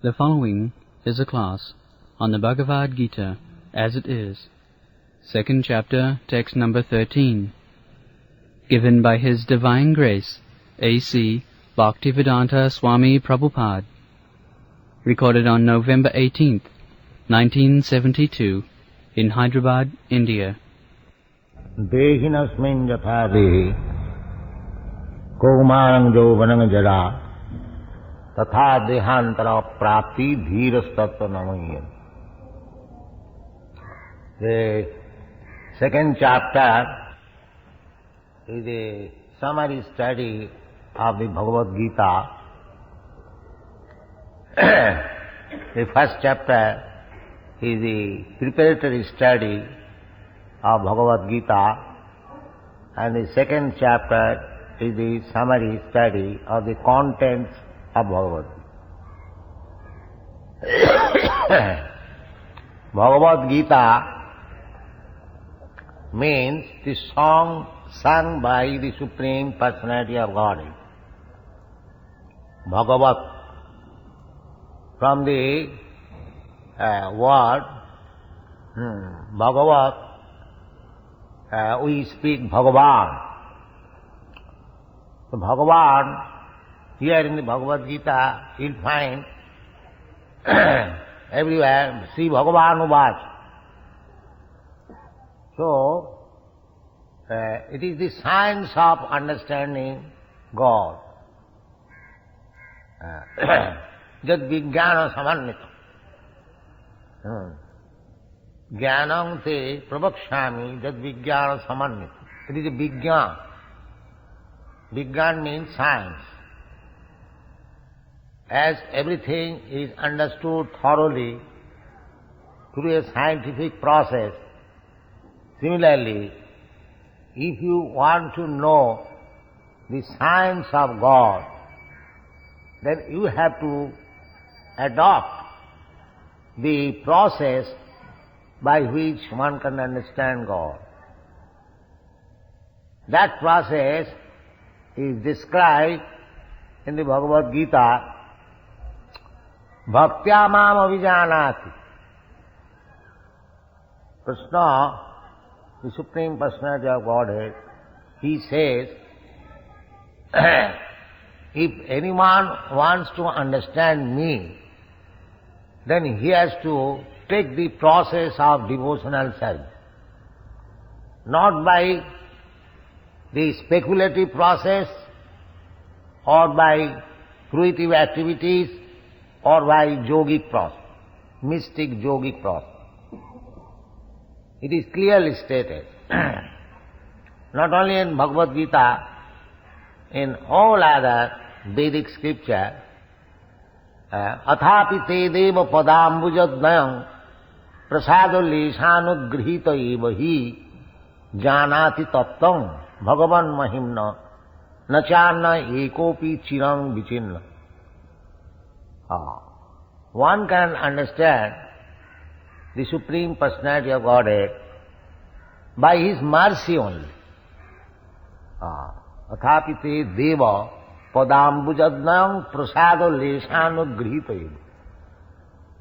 The following is a class on the Bhagavad-gītā As It Is, second chapter, text number 13, given by His Divine Grace, A.C. Bhaktivedanta Swami Prabhupada, recorded on November 18th, 1972, in Hyderabad, India. Dehinasmin yatha dehi kaumanam yauvanam jara tatha dehantara prapti dhirastattva namayyam. The second chapter is a summary study of the Bhagavad-gītā. The first chapter is the preparatory study of Bhagavad-gītā, and the second chapter is the summary study of the contents of Bhagavad-gītā. Bhagavad-gītā means the song sung by the Supreme Personality of Godhead. Bhagavat, from the word Bhagavat, we speak Bhagavan. So Bhagavan, here in the Bhagavad-gītā, you'll find everywhere, Sri Bhagavan Uvaca. So, it is the science of understanding God. Jad vijnana samannita. Jnanam te pravakshami jad vijnana samannita. It is a vijnana. Vijnana means science. As everything is understood thoroughly through a scientific process, similarly, if you want to know the science of God, then you have to adopt the process by which one can understand God. That process is described in the Bhagavad-gītā. Bhaktya mam avijanati. Krishna, the Supreme Personality of Godhead, He says, if anyone wants to understand me, then he has to take the process of devotional service. Not by the speculative process, or by fruitive activities, or by yogic process, mystic yogic process. It is clearly stated, not only in Bhagavad-gītā, in all other Vedic Scripture, athapi te deva padambujadnayam prasado leshanugrihita eva hi janati tattvam bhagavan mahimna nacharna ekopi chirang vichinna. One can understand the Supreme Personality of Godhead by His mercy only. Athapi te deva padambujadnam prasado leshanugrihita.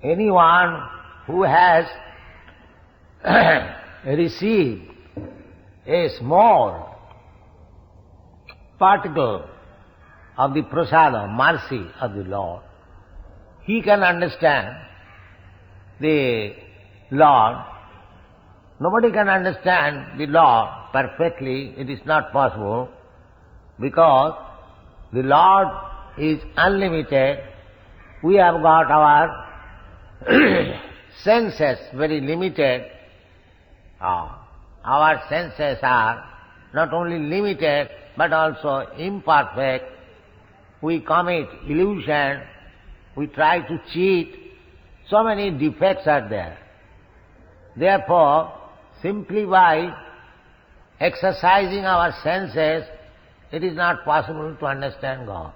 Anyone who has received a small particle of the prasada, mercy of the Lord, he can understand the Lord. Nobody can understand the Lord perfectly. It is not possible, because the Lord is unlimited. We have got our senses very limited. Our senses are not only limited but also imperfect. We commit illusion, we try to cheat. So many defects are there. Therefore, simply by exercising our senses, it is not possible to understand God.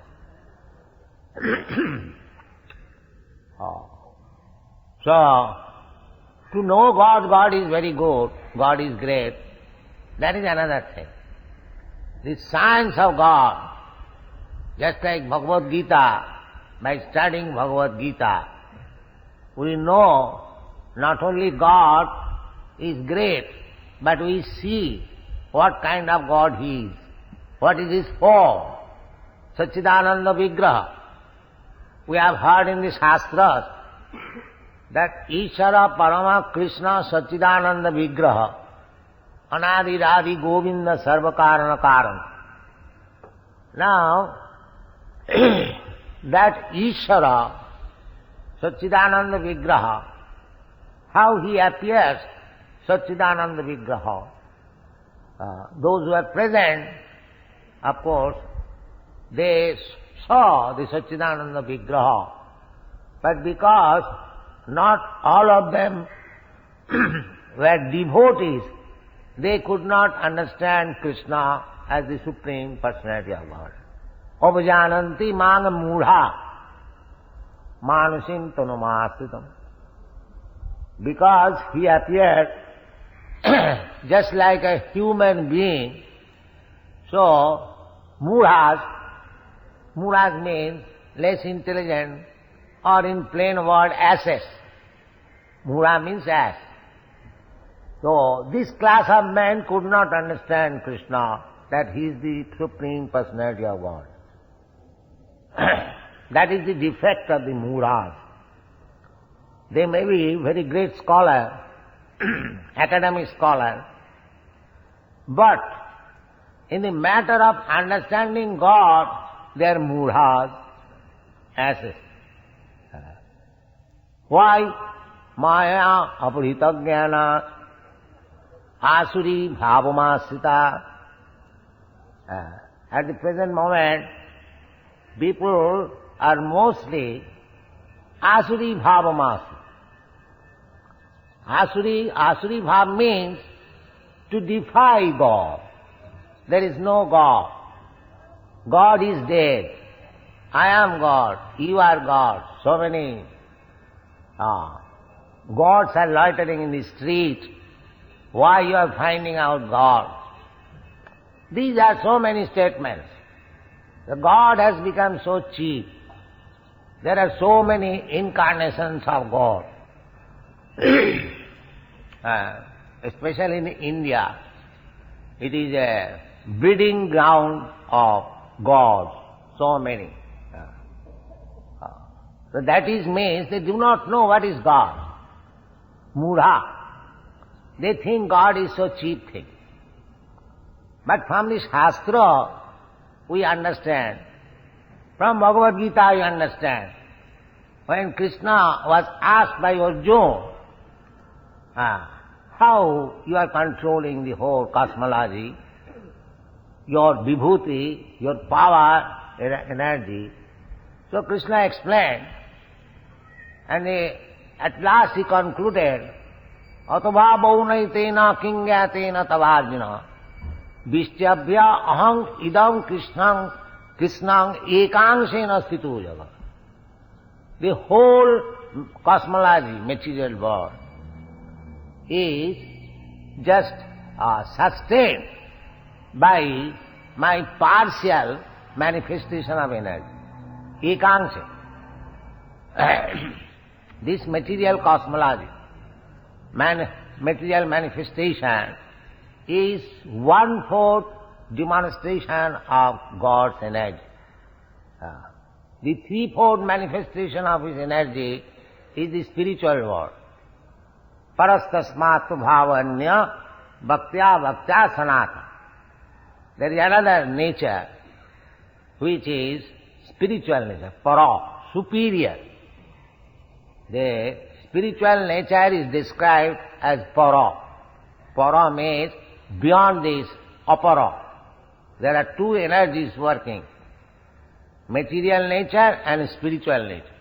So, to know God, God is very good, God is great, that is another thing. The science of God, just like Bhagavad-gītā, by studying Bhagavad-gītā, we know not only God is great, but we see what kind of God He is, what is His form, Satchidananda Vigraha. We have heard in the Shastras that Ishara Parama Krishna Satchidananda Vigraha Anadi Radhi Govinda Sarvakarana Karana. Now, that Ishara Satchidananda Vigraha, how He appears, Satchidananda Vigraha. Those who are present, of course, they saw the Satchidananda Vigraha. But because not all of them were devotees, they could not understand Krishna as the Supreme Personality of God. Avajananti mana mudha manusim tanumāsritam. Because He appeared just like a human being, so mudhas means less intelligent, or in plain word, asses. Mudha means ass. So this class of men could not understand Krishna, that He is the Supreme Personality of God. That is the defect of the mudhas. They may be very great scholar, academic scholar, but in the matter of understanding God, they are mudhas, asses. Why? Maya aparita jnana asuri bhavamasrita. At the present moment, people are mostly asuri bhavamasrita. Asuri bhav means to defy God. There is no God. God is dead. I am God. You are God. So many gods are loitering in the street. Why you are finding out God? These are so many statements. The God has become so cheap. There are so many incarnations of God. Especially in India, it is a breeding ground of gods, so many. So that is means they do not know what is God. Mudha. They think God is so cheap thing. But from the Shastra, we understand. From Bhagavad-gītā, you understand. When Krishna was asked by Arjuna, how you are controlling the whole cosmology, your vibhuti, your power, your energy. So Krishna explained, and at last he concluded, Atavā baunaitena kingyatena tavārjuna vistyabhya aham idam krishnang ekaṅśena sthito jagat. The whole cosmology, material world, is just sustained by my partial manifestation of energy. Ekaṅśa. This material cosmology, material manifestation, is 1/4 demonstration of God's energy. The 3/4 manifestation of His energy is the spiritual world. Parastasmātu bhāvanya bhaktya bhaktya sanatana. There is another nature which is spiritual nature, para, superior. The spiritual nature is described as para. Para means beyond this, apara. There are two energies working, material nature and spiritual nature.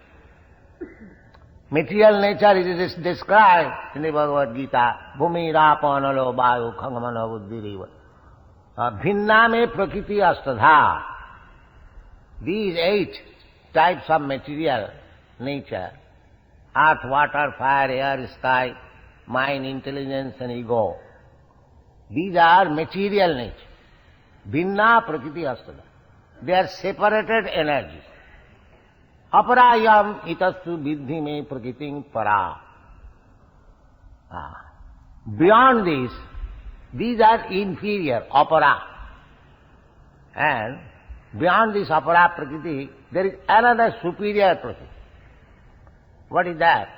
Material nature is described in the Bhagavad-gītā, bhumi rāpanalo vayu khangamana buddhiriva. Bhinna me prakriti astadha. These 8 types of material nature, earth, water, fire, air, sky, mind, intelligence and ego. These are material nature. Bhinna prakriti astadha. They are separated energies. Aparayam itastu viddhi me prakritim para. Beyond this, these are inferior, apara. And beyond this apara prakriti, there is another superior prakriti. What is that?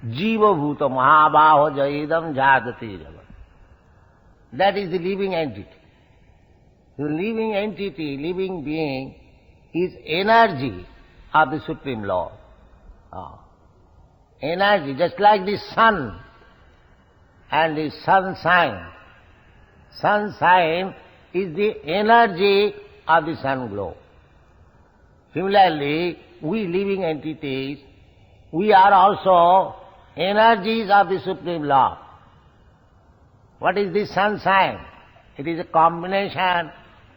Jiva bhuta mahabaho jaidam jadati java. That is the living entity. The living entity, living being, is energy of the Supreme Lord. Energy, just like the sun and the sunshine. Sunshine is the energy of the sun glow. Similarly, we living entities, we are also energies of the Supreme Lord. What is this sunshine? It is a combination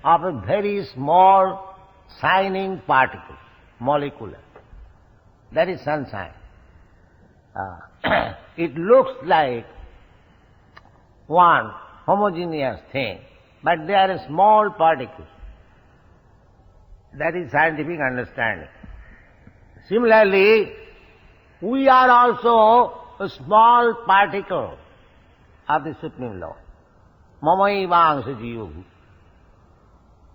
of a very small shining particle, molecular. That is sunshine. It looks like one homogeneous thing, but they are small particles. That is scientific understanding. Similarly, we are also a small particle of the Supreme Lord. Mamaivangsha jiva.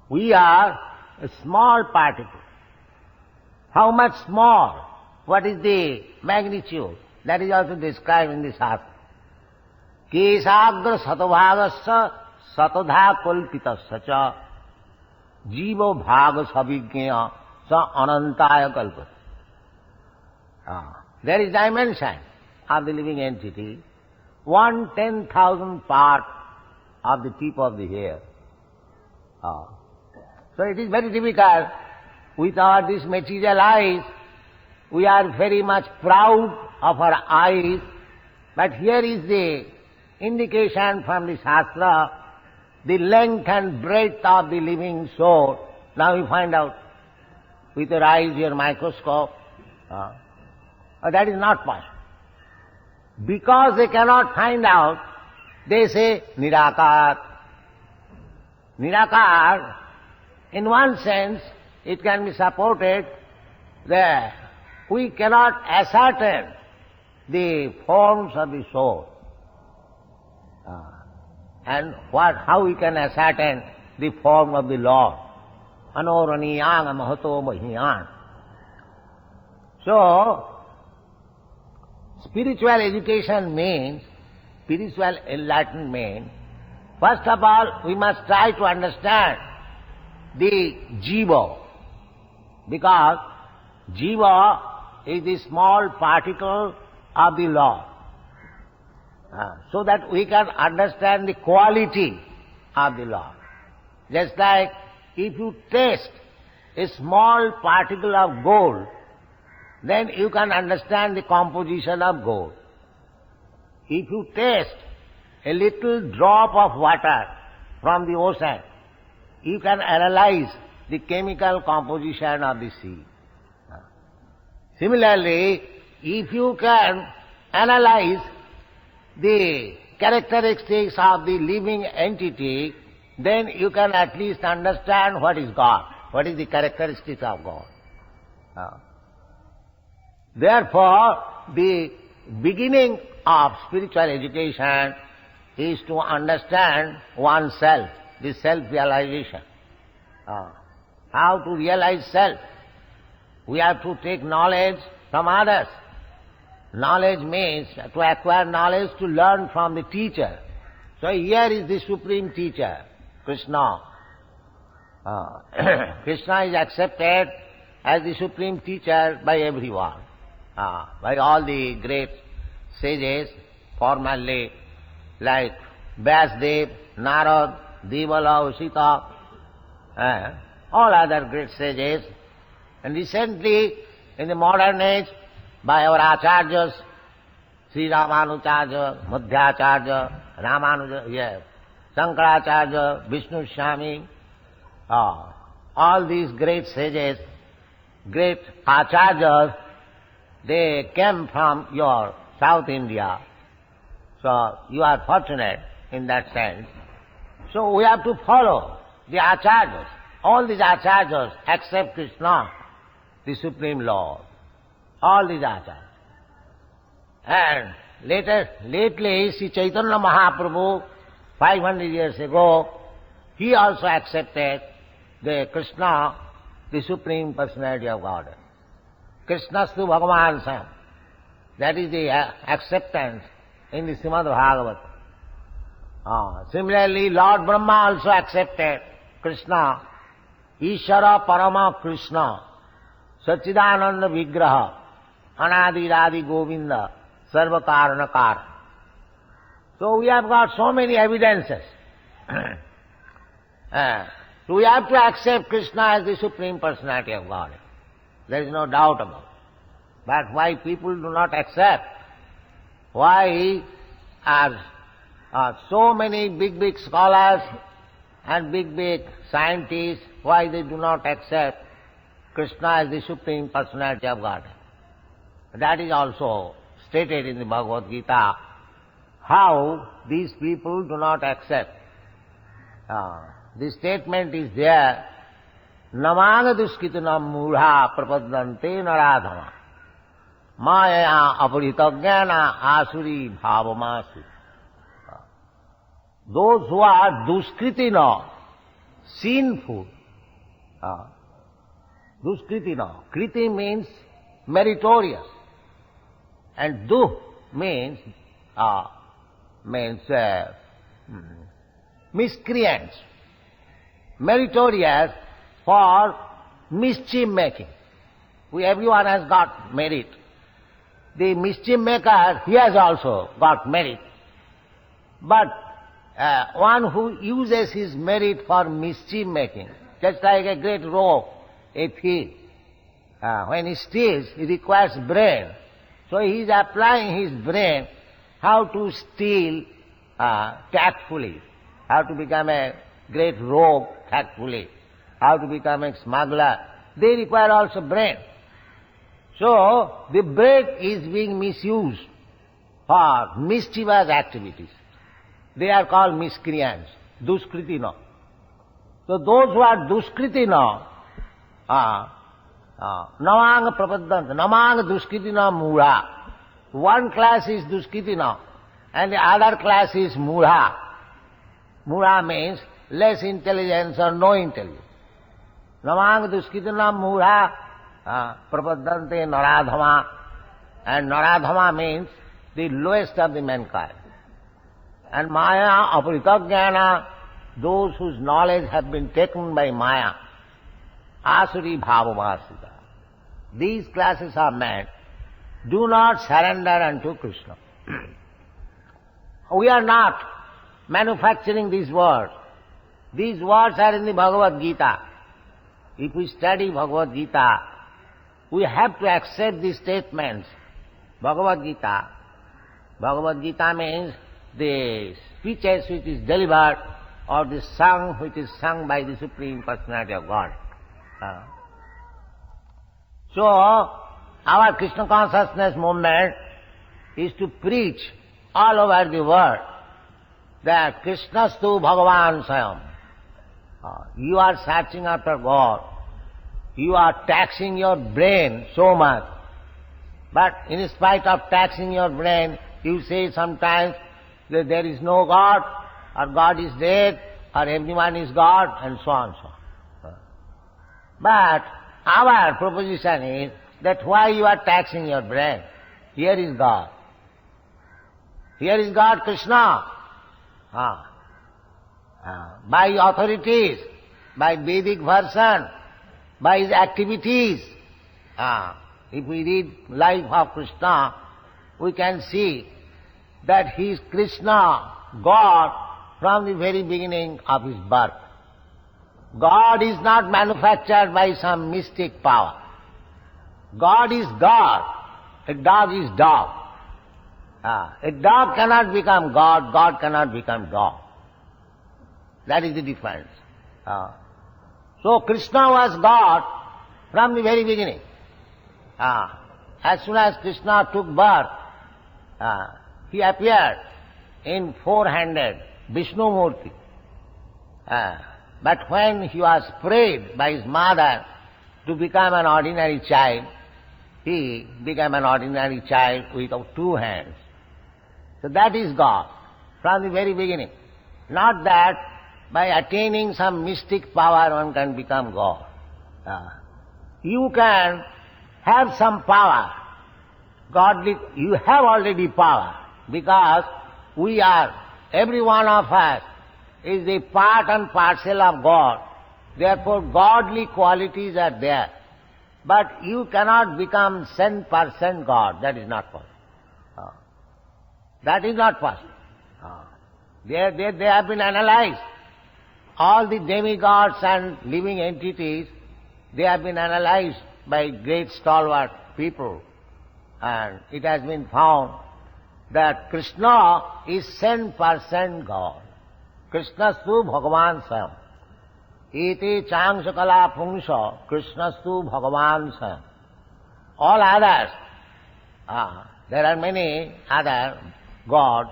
We are a small particle. How much small? What is the magnitude? That is also described in the Shastra. Kesagra satabhagasya satadha kalpitasya cha jiva bhaga sabhignya sa anantaya kalpata. There is dimension of the living entity, 1/10,000 part of the tip of the hair. So it is very difficult. With our this material eyes, we are very much proud of our eyes, but here is the indication from the Shastra, the length and breadth of the living soul. Now you find out with your eyes, your microscope. That is not possible. Because they cannot find out, they say Nirakar. Nirakar, in one sense, it can be supported that we cannot ascertain the forms of the soul. And how we can ascertain the form of the Lord. Anoraniyang mahato mahiyan. So, spiritual education means, spiritual enlightenment, first of all, we must try to understand the jiva, because jiva is the small particle of the Lord, so that we can understand the quality of the Lord. Just like if you taste a small particle of gold, then you can understand the composition of gold. If you taste a little drop of water from the ocean, you can analyze the chemical composition of the sea. Similarly, if you can analyze the characteristics of the living entity, then you can at least understand what is God, what is the characteristics of God. Therefore, the beginning of spiritual education is to understand oneself, the self-realization. How to realize self? We have to take knowledge from others. Knowledge means to acquire knowledge, to learn from the teacher. So here is the supreme teacher, Krishna. Krishna is accepted as the supreme teacher by everyone, by all the great sages, formerly, like Vyasdev, Narad, Devala, Usita, all other great sages. And recently, in the modern age, by our acharyas, Sri Ramanujacharya, Madhyacharya, Ramanuja, Shankaracharya, Vishnu Swami, all these great sages, great acharyas, they came from your South India. So you are fortunate in that sense. So we have to follow the acharyas. All these acharyas accept Krishna the Supreme Lord. All these acharyas. And lately, Sri Chaitanya Mahaprabhu, 500 years ago, he also accepted the Krishna, the Supreme Personality of Godhead. Krishnastu Bhagavan Sam. That is the acceptance in the Srimad Bhagavatam. Similarly, Lord Brahma also accepted Krishna, Ishara Parama Krishna, Sachidananda Vigraha, Anadi Radhi Govinda, Sarva Karana Kara. So we have got so many evidences. So we have to accept Krishna as the Supreme Personality of God. There is no doubt about it. But why people do not accept? Why are so many big scholars and big scientists, why they do not accept Krishna as the Supreme Personality of God? That is also stated in the Bhagavad-gītā, how these people do not accept. The statement is there, Namanga duskitanam mudha prapadante naradhama maya aparitagyana asuri bhavamasi. Those who are duskritina, sinful, duskritina, kriti means meritorious, and du means miscreants, meritorious for mischief making. Everyone has got merit. The mischief maker, he has also got merit. But one who uses his merit for mischief making, just like a great rogue, a thief, when he steals, he requires brain. So he is applying his brain how to steal tactfully, how to become a great rogue tactfully, how to become a smuggler. They require also brain. So the brain is being misused for mischievous activities. They are called miscreants, duskritina. So those who are duskritina, namanga prapadanta, namanga duskritina mudha. One class is duskritina and the other class is mudha. Mudha means less intelligence or no intelligence. Namanga duskritina mudha prapadante naradhama. And naradhama means the lowest of the mankind. And maya aparitagyana, those whose knowledge have been taken by maya, asuri bhavamasita. These classes are men. Do not surrender unto Krishna. We are not manufacturing these words. These words are in the Bhagavad-gītā. If we study Bhagavad-gītā, we have to accept these statements. Bhagavad-gītā. Bhagavad-gītā means the speeches which is delivered or the song which is sung by the Supreme Personality of God. So, our Krishna consciousness movement is to preach all over the world that Krishnastu Bhagavan Swayam. You are searching after God. You are taxing your brain so much. But in spite of taxing your brain, you say sometimes that there is no God, or God is dead, or everyone is God, and so on and so on. But our proposition is that why you are taxing your brain? Here is God. Here is God, Krishna. By authorities, by Vedic version, by his activities. If we read life of Krishna, we can see that he is Krishna, God, from the very beginning of his birth. God is not manufactured by some mystic power. God is God. A dog is dog. A dog cannot become God, God cannot become dog. That is the difference. So Krishna was God from the very beginning. As soon as Krishna took birth, he appeared in four-handed Vishnu Murti. But when he was prayed by his mother to become an ordinary child. He became an ordinary child with 2 hands. So that is God from the very beginning. Not that by attaining some mystic power one can become God. You can have some power. Godly, you have already power because we are, every one of us is a part and parcel of God. Therefore godly qualities are there. But you cannot become 100% God. That is not possible. That is not possible. They have been analyzed. All the demigods and living entities, they have been analyzed by great stalwart people. And it has been found that Krishna is 100% God. Krishnastu Bhagavan Sam. Iti Changsakala Pungsha Krishnastu Bhagavan Sam. All others, there are many other gods.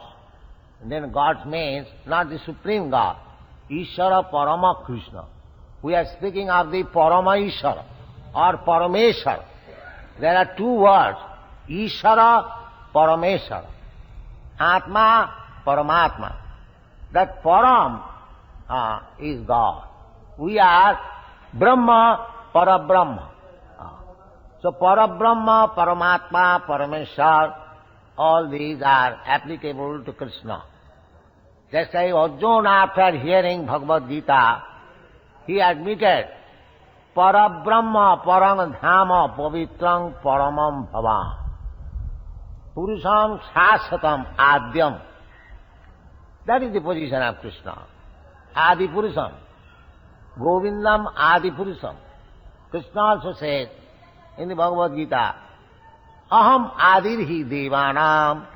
And then gods means not the supreme God. Ishara Parama Krishna. We are speaking of the Parama Ishara or Parameshwara. There are 2 words. Ishara, Parameshwara. Atma, Paramatma. That Param is God. We are Brahma, Parabrahma. So Parabrahma, Paramatma, Parameshwara, all these are applicable to Krishna. Just like Arjuna, after hearing Bhagavad-gītā, he admitted, Parabrahma, Parang Dhama, Pavitrang, Paramam Bhavam. Purusham Shasatam Adyam. That is the position of Krishna. Adi Purusham. Govindam Adi Purusham. Krishna also says in the Bhagavad-gītā, Aham Adirhi Devanam.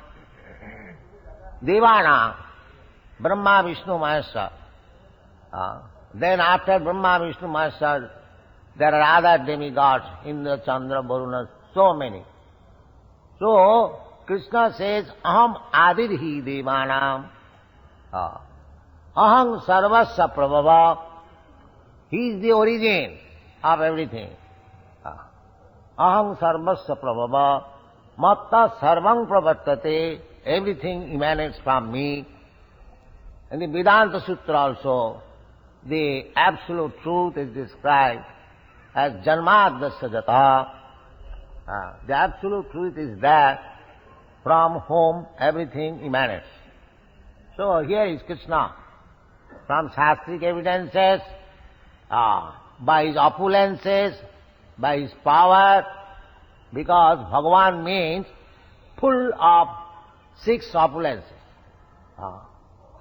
Devanam, Brahma, Vishnu, Maheshwara. Then after Brahma, Vishnu, Maheshwara, there are other demigods, Indra, Chandra, Varuna, so many. So, Krishna says, Aham Adirhi Devanam. Aham Sarvasya Prabhava. He is the origin of everything. Aham Sarvasya Prabhava. Matta Sarvam Pravartate. Everything emanates from me. In the Vedanta Sutra also, the absolute truth is described as Janmadasya Jata. The absolute truth is that from whom everything emanates. So here is Krishna. From Shastric evidences, by his opulences, by his power, because Bhagavan means full of 6 opulences.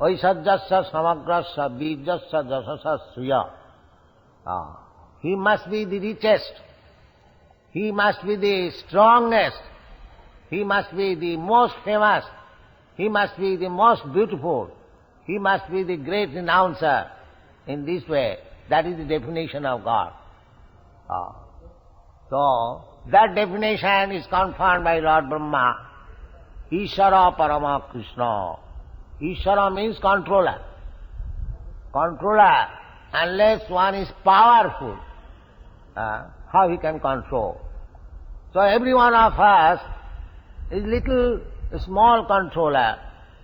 Vaisajyasya samagrasya bijasya jasasya sriya. He must be the richest. He must be the strongest. He must be the most famous. He must be the most beautiful. He must be the great renouncer. In this way, that is the definition of God. So, that definition is confirmed by Lord Brahma. Ishara Parama Krishna. Ishara means controller. Controller, unless one is powerful, how he can control? So every one of us is little small controller.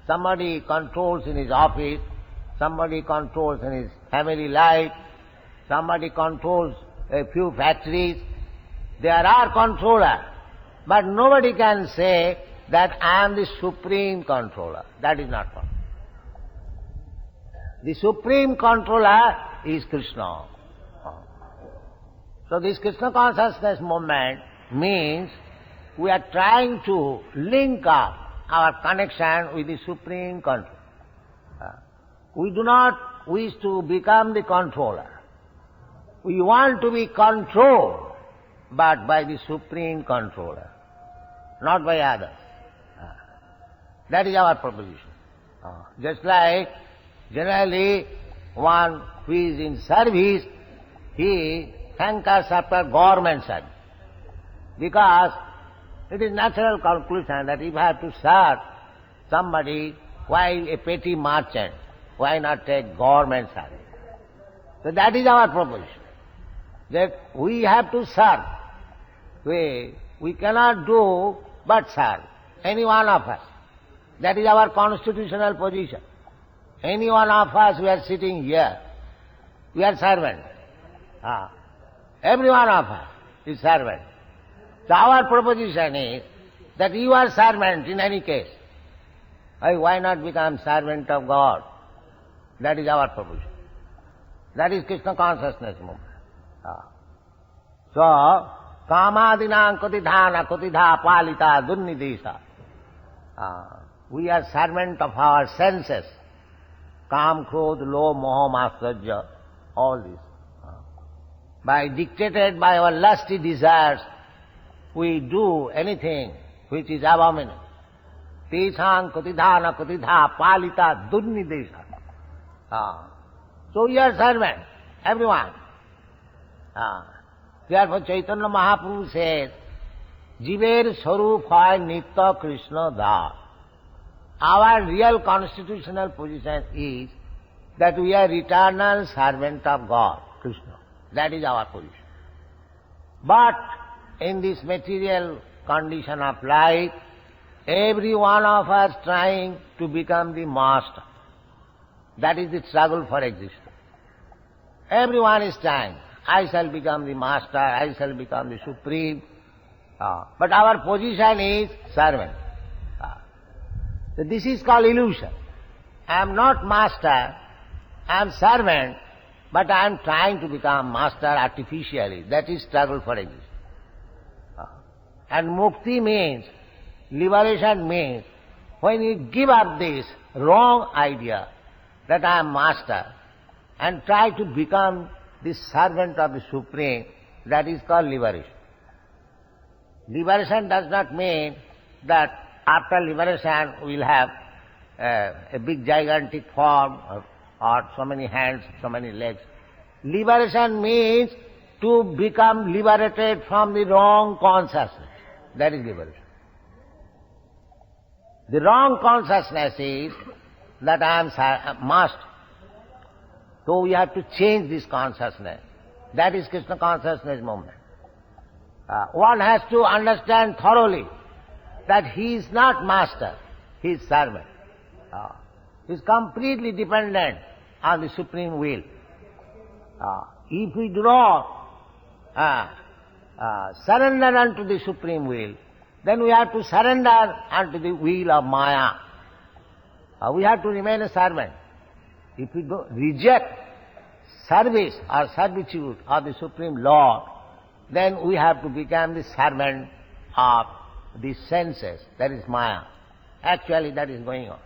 Somebody controls in his office, somebody controls in his family life, somebody controls a few factories. There are controllers, but nobody can say that I am the supreme controller. That is not possible. The supreme controller is Krishna. So this Krishna consciousness movement means we are trying to link up our connection with the supreme controller. We do not wish to become the controller. We want to be controlled, but by the supreme controller, not by others. That is our proposition. Just like generally one who is in service, he hankers after government service. Because it is natural conclusion that if I have to serve somebody while a petty merchant, why not take government service? So that is our proposition. that we have to serve. We cannot do but serve, any one of us. That is our constitutional position. Any one of us who are sitting here, we are servants. Every one of us is servant. So our proposition is that you are servant in any case. Why not become servant of God? That is our proposition. That is Krishna consciousness movement. So, kamadinam kotidhana kotidha palita dunnidesa. We are servant of our senses. Kam, krodh, lobh, moha, matsarya, all this. Dictated by our lusty desires, we do anything which is abominable. Tesang kotidhana kotidha palita dunnidesa. So we are servants, everyone. Therefore Chaitanya Mahaprabhu says, Jiver Sarup hoy Nitya Krishna Das. Our real constitutional position is that we are eternal servant of God, Krishna. That is our position. But in this material condition of life, every one of us trying to become the master. That is the struggle for existence. Everyone is trying. I shall become the master, I shall become the supreme. But our position is servant. So this is called illusion. I am not master, I am servant, but I am trying to become master artificially. That is struggle for existence. And mukti means, liberation means, when you give up this wrong idea that I am master and try to become the servant of the Supreme, that is called liberation. Liberation does not mean that after liberation we will have a big gigantic form or so many hands, so many legs. Liberation means to become liberated from the wrong consciousness. That is liberation. The wrong consciousness is that I am master. So we have to change this consciousness. That is Krishna consciousness movement. One has to understand thoroughly that he is not master, he is servant. He is completely dependent on the supreme will. If we do not surrender unto the supreme will, then we have to surrender unto the will of Maya. We have to remain a servant. If we reject service or servitude of the Supreme Lord, then we have to become the servant of the senses, that is Maya. Actually that is going on.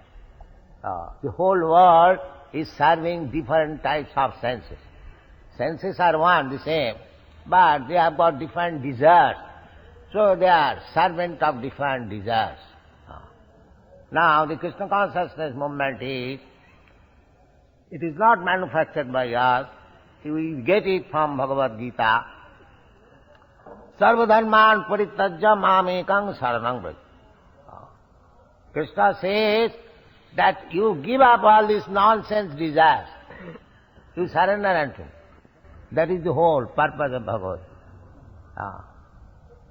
The whole world is serving different types of senses. Senses are one, the same, but they have got different desires. So they are servant of different desires. Now the Krishna consciousness movement is, it is not manufactured by us, we get it from Bhagavad-gītā. Sarvadharman parityajya mamekam saranam vraja. Krishna says that you give up all these nonsense desires. You surrender unto me. That is the whole purpose of Bhagavad-gītā.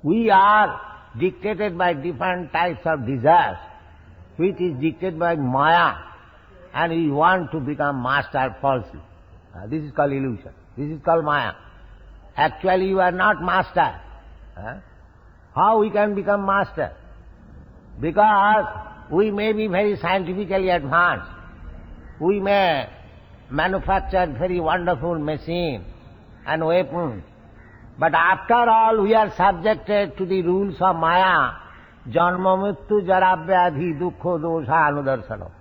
We are dictated by different types of desires, which is dictated by Maya, and we want to become master falsely. This is called illusion. This is called Maya. Actually you are not master. How we can become master? Because we may be very scientifically advanced. We may manufacture very wonderful machine and weapons. But after all, we are subjected to the rules of Maya. Janma mrityu jara vyadhi dukkha dosha anudarsana.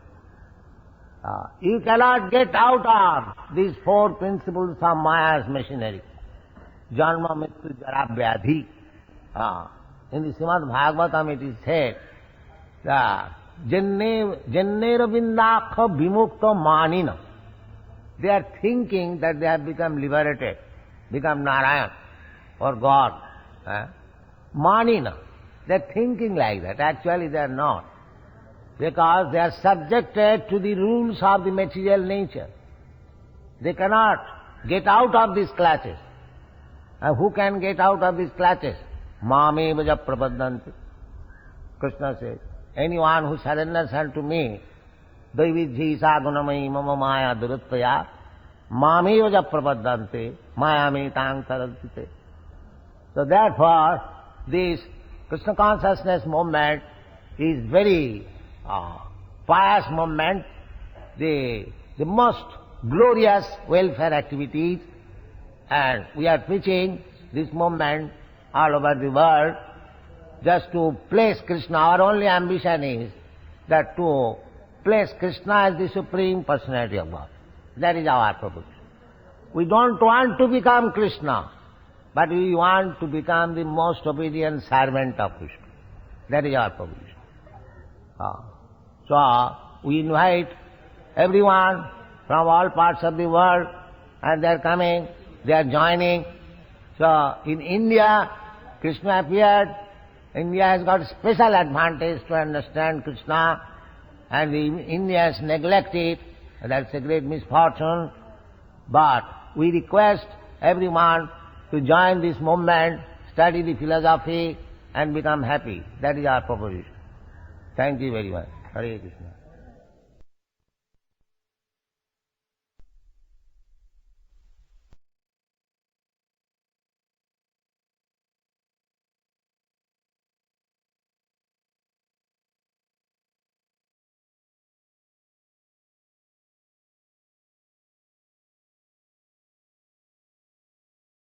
You cannot get out of these four principles of Maya's machinery. Janma mrityu jara vyadhi. In the Shrimad Bhagavatam it is said that Jannera vindakha vimukta manina. They are thinking that they have become liberated, become Narayan or God. Manina. They are thinking like that. Actually they are not. Because they are subjected to the rules of the material nature. They cannot get out of these clutches. And who can get out of these clutches? Mame vaja prapadanti. Krishna says, anyone who surrenders unto me, Daividhi sagunamai mama maya duruttaya, Mame vaja prapadanti, mayame tang tarantite. So therefore, this Krishna consciousness movement is very pious movement, the most glorious welfare activities, and we are preaching this movement all over the world just to place Krishna. Our only ambition is that to place Krishna as the Supreme Personality of God. That is our proposition. We don't want to become Krishna, but we want to become the most obedient servant of Krishna. That is our proposition. So we invite everyone from all parts of the world, and they are coming, they are joining. So in India, Krishna appeared. India has got special advantage to understand Krishna, and India has neglected. That's a great misfortune. But we request everyone to join this movement, study the philosophy, and become happy. That is our proposition. Thank you very much. Hare Krishna.